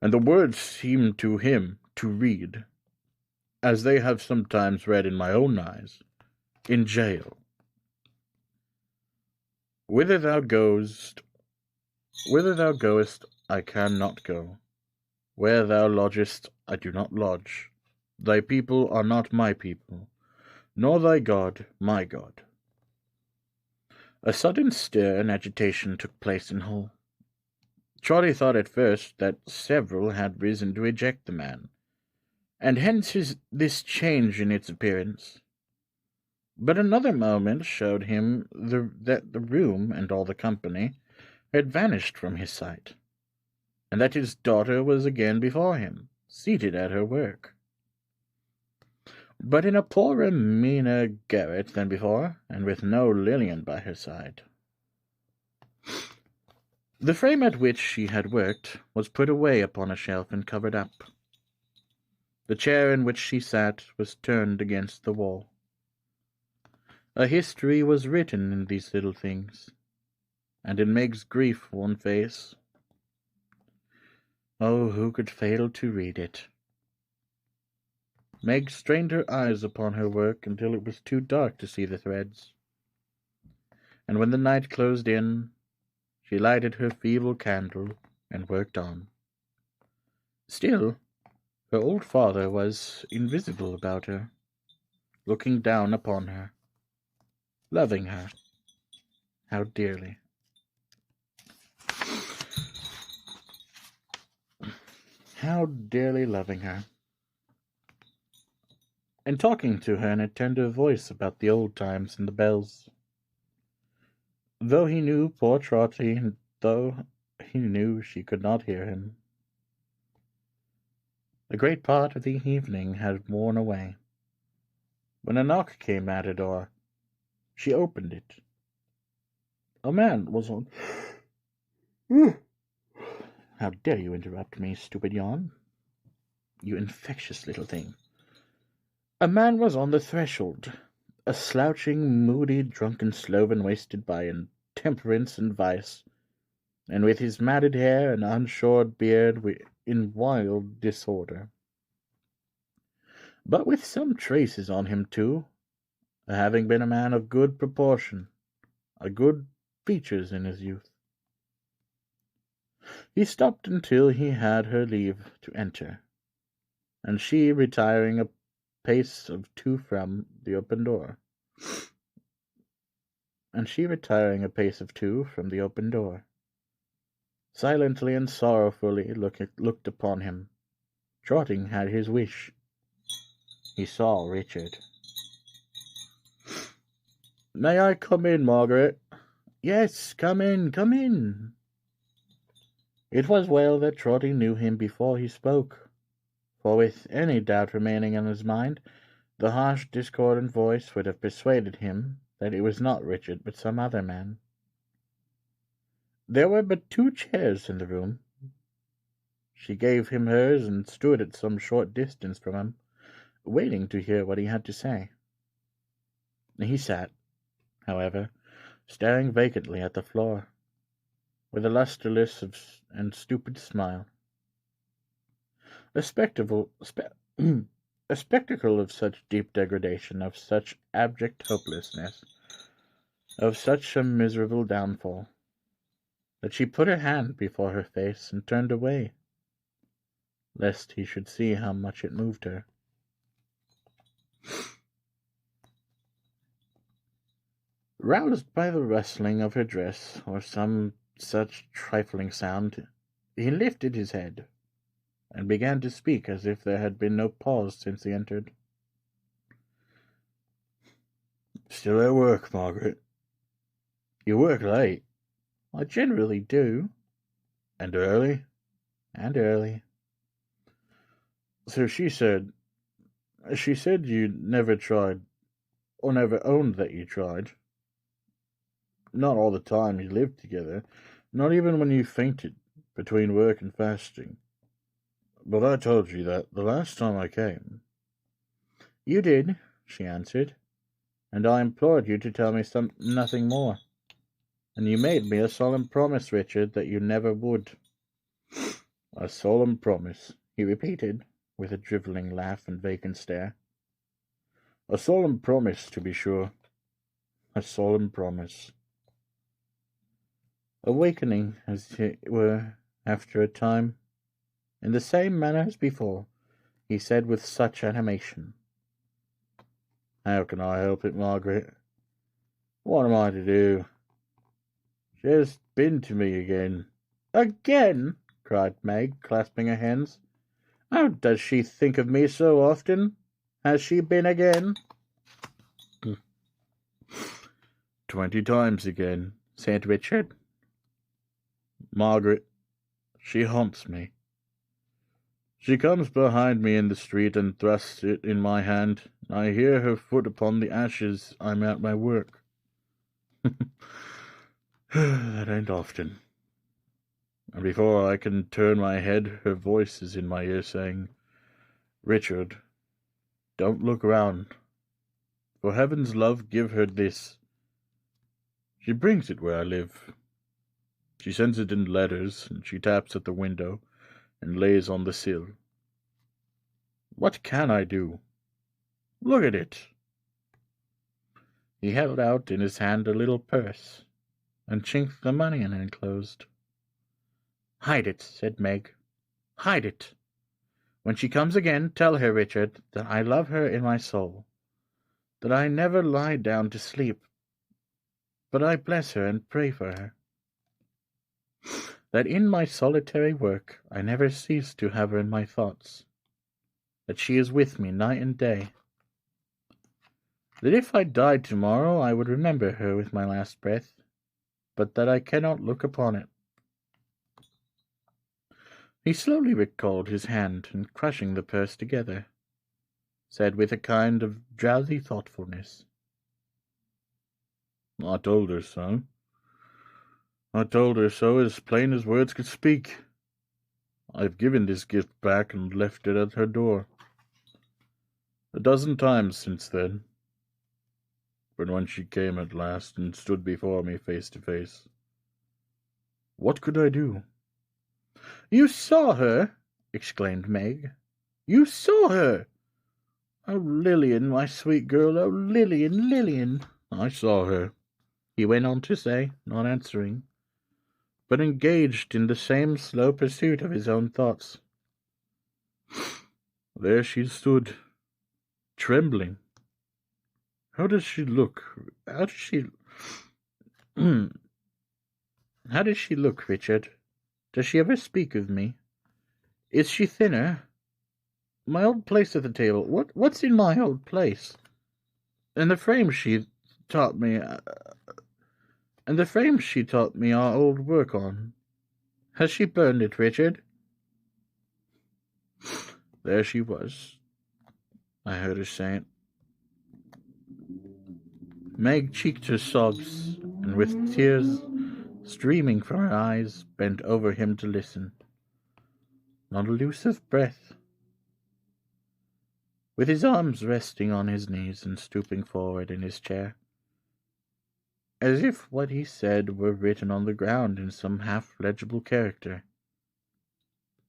and the words seem to him to read, as they have sometimes read in my own eyes, in jail. Whither thou goest, I cannot go. Where thou lodgest, I do not lodge. Thy people are not my people, nor thy God my God. A sudden stir and agitation took place in Hull. Trotty thought at first that several had risen to eject the man, and hence this change in its appearance. But another moment showed him that the room and all the company had vanished from his sight, and that his daughter was again before him, seated at her work, but in a poorer, meaner garret than before, and with no Lilian by her side. The frame at which she had worked was put away upon a shelf and covered up. The chair in which she sat was turned against the wall. A history was written in these little things, and in Meg's grief-worn face. Oh, who could fail to read it? Meg strained her eyes upon her work until it was too dark to see the threads, and when the night closed in, she lighted her feeble candle and worked on. Still, her old father was invisible about her, looking down upon her, loving her. How dearly. How dearly loving her, and talking to her in a tender voice about the old times and the bells. Though he knew poor Trotty, though he knew she could not hear him. A great part of the evening had worn away, when a knock came at her door. She opened it. A man was on... How dare you interrupt me, stupid yawn? You infectious little thing. A man was on the threshold, a slouching, moody, drunken sloven wasted by intemperance and vice, and with his matted hair and unshorn beard in wild disorder. But with some traces on him, too, having been a man of good proportion, a good features in his youth. He stopped until he had her leave to enter, and she retiring a pace of two from the open door. Silently and sorrowfully looked upon him. Trotting had his wish. He saw Richard. "May I come in, Margaret?" "Yes, come in, come in." It was well that Trotty knew him before he spoke, for with any doubt remaining in his mind, the harsh, discordant voice would have persuaded him that it was not Richard, but some other man. There were but 2 chairs in the room. She gave him hers and stood at some short distance from him, waiting to hear what he had to say. He sat, however, staring vacantly at the floor, with a lustreless and stupid smile. A spectacle of such deep degradation, of such abject hopelessness, of such a miserable downfall, that she put her hand before her face and turned away, lest he should see how much it moved her. Roused by the rustling of her dress, or some such trifling sound, he lifted his head, and began to speak as if there had been no pause since he entered. "Still at work, Margaret?" "You work late." "I generally do." "And early?" "And early." So she said you never tried, or never owned that you tried. Not all the time you lived together, not even when you fainted between work and fasting. But I told you that the last time I came." "You did," she answered, "and I implored you to tell me nothing more. And you made me a solemn promise, Richard, that you never would." "A solemn promise," he repeated, with a drivelling laugh and vacant stare. "A solemn promise, to be sure. A solemn promise." Awakening, as it were, after a time, in the same manner as before, he said with such animation, "How can I help it, Margaret? What am I to do? She has been to me again." "Again!" cried Meg, clasping her hands. "Oh, does she think of me so often? Has she been again?" 20 times again," said Richard. "Margaret, she haunts me. She comes behind me in the street and thrusts it in my hand. I hear her foot upon the ashes. I'm at my work. That ain't often. And before I can turn my head, her voice is in my ear saying, 'Richard, don't look round. For heaven's love, give her this.' She brings it where I live. She sends it in letters, and she taps at the window and lays on the sill. What can I do? Look at it." He held out in his hand a little purse, and chinked the money in it enclosed. "Hide it," said Meg. "Hide it. When she comes again, tell her, Richard, that I love her in my soul, that I never lie down to sleep, but I bless her and pray for her, that in my solitary work I never cease to have her in my thoughts, that she is with me night and day, that if I died tomorrow I would remember her with my last breath, but that I cannot look upon it." He slowly recalled his hand, and crushing the purse together, said with a kind of drowsy thoughtfulness, "I told her so. I told her so as plain as words could speak. I've given this gift back and left it at her door 12 times since then. But when she came at last and stood before me face to face, what could I do?" "You saw her!" exclaimed Meg. "You saw her! Oh, Lilian, my sweet girl, oh, Lilian, Lilian!" "I saw her," he went on to say, not answering, but engaged in the same slow pursuit of his own thoughts. "There she stood, trembling. How does she look? How does she look, Richard? Does she ever speak of me? Is she thinner? My old place at the table. What's in my old place? And the frame she taught me our old work on. Has she burned it, Richard?" There she was. I heard her say it. Meg cheeked her sobs, and with tears streaming from her eyes, bent over him to listen. Not a loose of breath. With his arms resting on his knees and stooping forward in his chair, as if what he said were written on the ground in some half-legible character,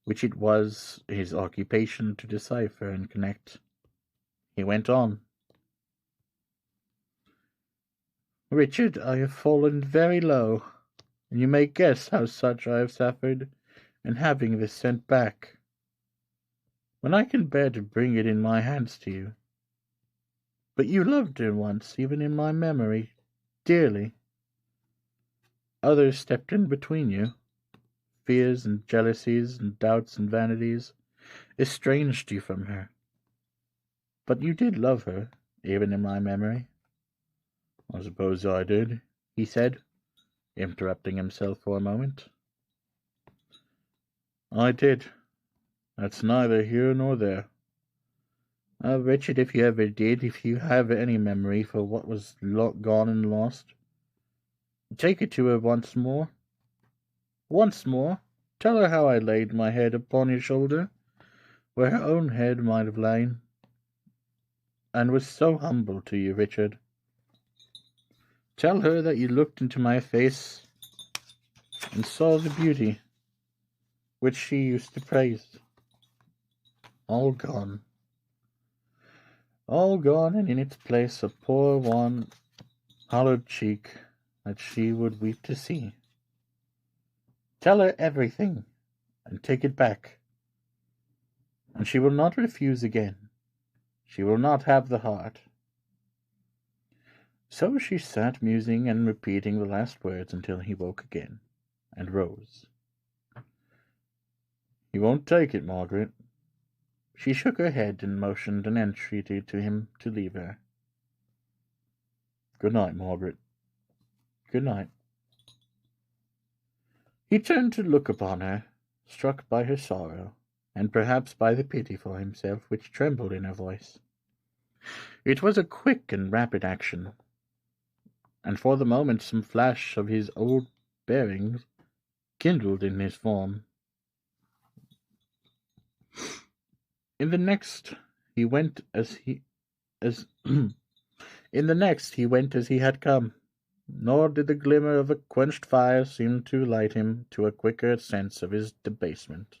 which it was his occupation to decipher and connect. He went on. Richard, I have fallen very low, and you may guess how such I have suffered in having this sent back, when I can bear to bring it in my hands to you. But you loved her once, even in my memory, dearly. Others stepped in between you. Fears and jealousies and doubts and vanities estranged you from her. But you did love her, even in my memory. I suppose I did, he said, interrupting himself for a moment. I did. That's neither here nor there. Richard, if you ever did, if you have any memory for what was gone and lost, take it to her once more. Once more, tell her how I laid my head upon your shoulder, where her own head might have lain, and was so humble to you, Richard. Tell her that you looked into my face and saw the beauty which she used to praise. All gone. All gone, and in its place a poor wan, hollowed cheek that she would weep to see. Tell her everything, and take it back, and she will not refuse again. She will not have the heart. So she sat musing and repeating the last words until he woke again, and rose. You won't take it, Margaret. She shook her head and motioned an entreaty to him to leave her. Good night, Margaret. Good night. He turned to look upon her, struck by her sorrow, and perhaps by the pity for himself which trembled in her voice. It was a quick and rapid action, and for the moment some flash of his old bearings kindled in his form. In the next he went as he had come, nor did the glimmer of a quenched fire seem to light him to a quicker sense of his debasement.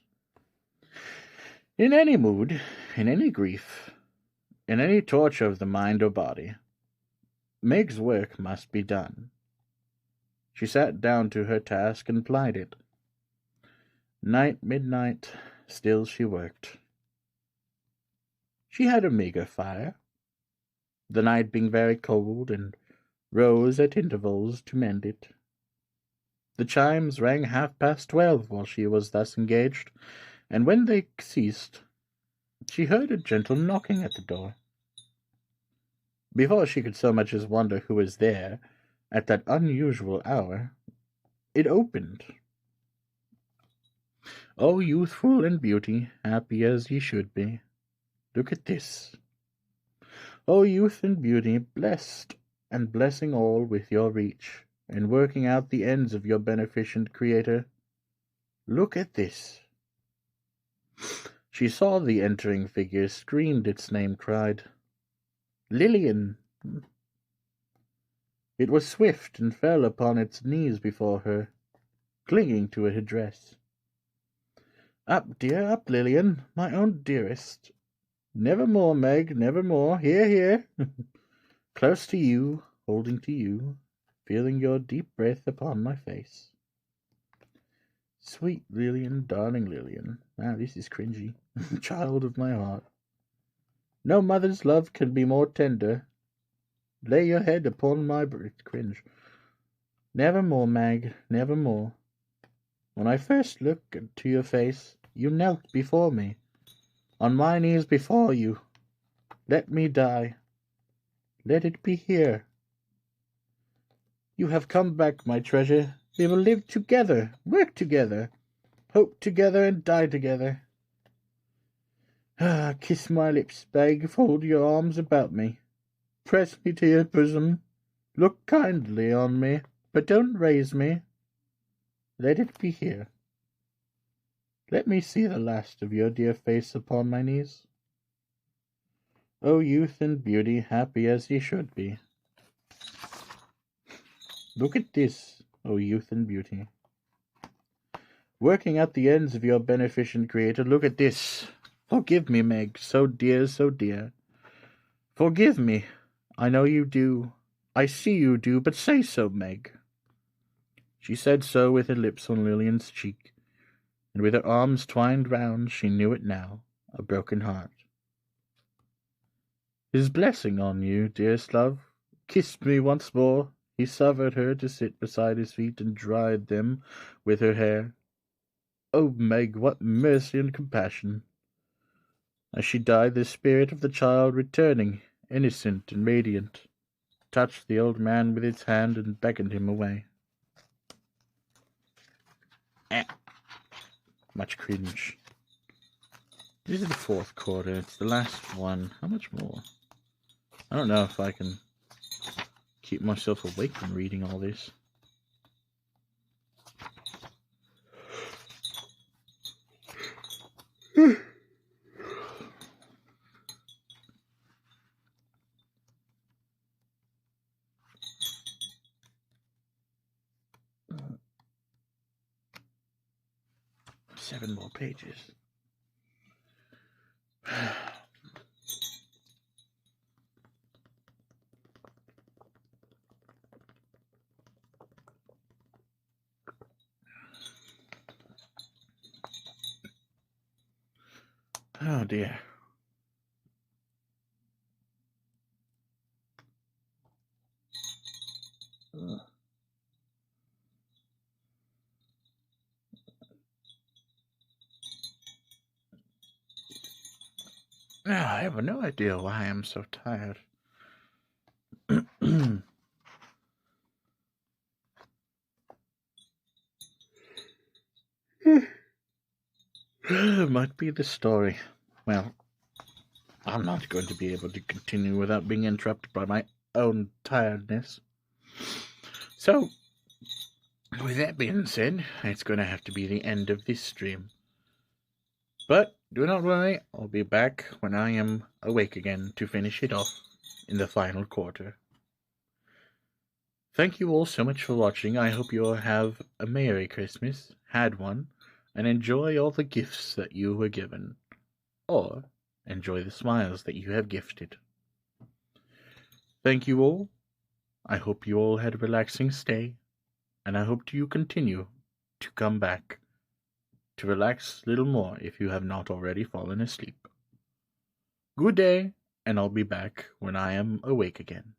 In any mood, in any grief, in any torture of the mind or body, Meg's work must be done. She sat down to her task and plied it. Night, midnight, still she worked. She had a meagre fire, the night being very cold, and rose at intervals to mend it. The chimes rang 12:30 while she was thus engaged, and when they ceased, she heard a gentle knocking at the door. Before she could so much as wonder who was there at that unusual hour, it opened. O youthful and beauty, happy as ye should be, look at this. O youth and beauty, blessed and blessing all with your reach, and working out the ends of your beneficent Creator, look at this. She saw the entering figure, screamed its name, cried, Lillian! It was swift, and fell upon its knees before her, clinging to her dress. Up, dear, up, Lillian, my own dearest. Nevermore, Meg, nevermore. Here, here. Close to you, holding to you, feeling your deep breath upon my face. Sweet Lillian, darling Lillian. Ah, this is cringy. Child of my heart. No mother's love can be more tender. Lay your head upon my breast. Cringe. Nevermore, Mag, nevermore. When I first looked into your face, you knelt before me, on my knees before you. Let me die. Let it be here. You have come back, my treasure. We will live together, work together, hope together, and die together. Ah, kiss my lips, Meg, fold your arms about me. Press me to your bosom. Look kindly on me, but don't raise me. Let it be here. Let me see the last of your dear face upon my knees. O youth and beauty, happy as ye should be. Look at this, O youth and beauty. Working out the ends of your beneficent Creator, look at this. Forgive me, Meg, so dear, so dear. Forgive me. I know you do. I see you do, but say so, Meg. She said so with her lips on Lillian's cheek, and with her arms twined round, she knew it now, a broken heart. His blessing on you, dearest love. Kiss me once more. He suffered her to sit beside his feet and dried them with her hair. Oh, Meg, what mercy and compassion! As she died, the spirit of the child, returning, innocent and radiant, touched the old man with its hand and beckoned him away. Much cringe. This is the fourth quarter. It's the last one. How much more? I don't know if I can keep myself awake from reading all this. Seven more pages. Oh dear. I have no idea why I'm so tired. Might be the story. Well, I'm not going to be able to continue without being interrupted by my own tiredness. So, with that being said, it's going to have to be the end of this stream. But do not worry, I'll be back when I am awake again to finish it off in the final quarter. Thank you all so much for watching. I hope you all have a Merry Christmas, had one, and enjoy all the gifts that you were given. Or enjoy the smiles that you have gifted. Thank you all. I hope you all had a relaxing stay, and I hope you continue to come back to relax a little more if you have not already fallen asleep. Good day, and I'll be back when I am awake again.